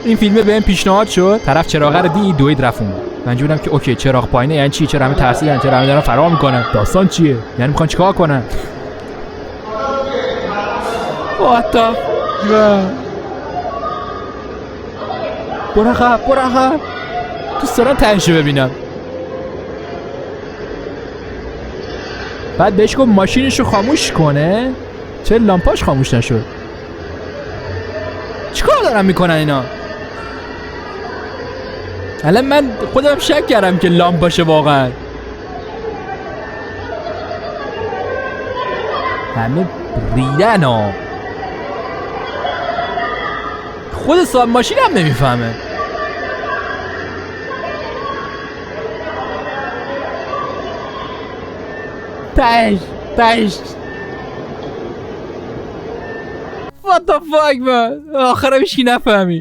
این فیلم بهم پیشنهاد شد، طرف چراغ رو دید دوید رفت. من جونم که اوکی چراغ پایینه یعنی چی؟ چرا همه ترسیدن؟ چرا همه دارن فرار میکنن؟ داستان چیه؟ یعنی میخوان چیکار کنن؟ What the برو عقب دوست دارم تنشو ببینم. بعد بهش گفت ماشینشو خاموش کنه. چه لامپاش خاموش نشد؟ چیکار دارن میکنن اینا؟ الان من خودم شک کردم که لامپاشه واقعا. همه ریدن ها. خود صاحب ماشین هم نمیفهمه. تاش What the fuck man. آخرم هیچکی نفهمی.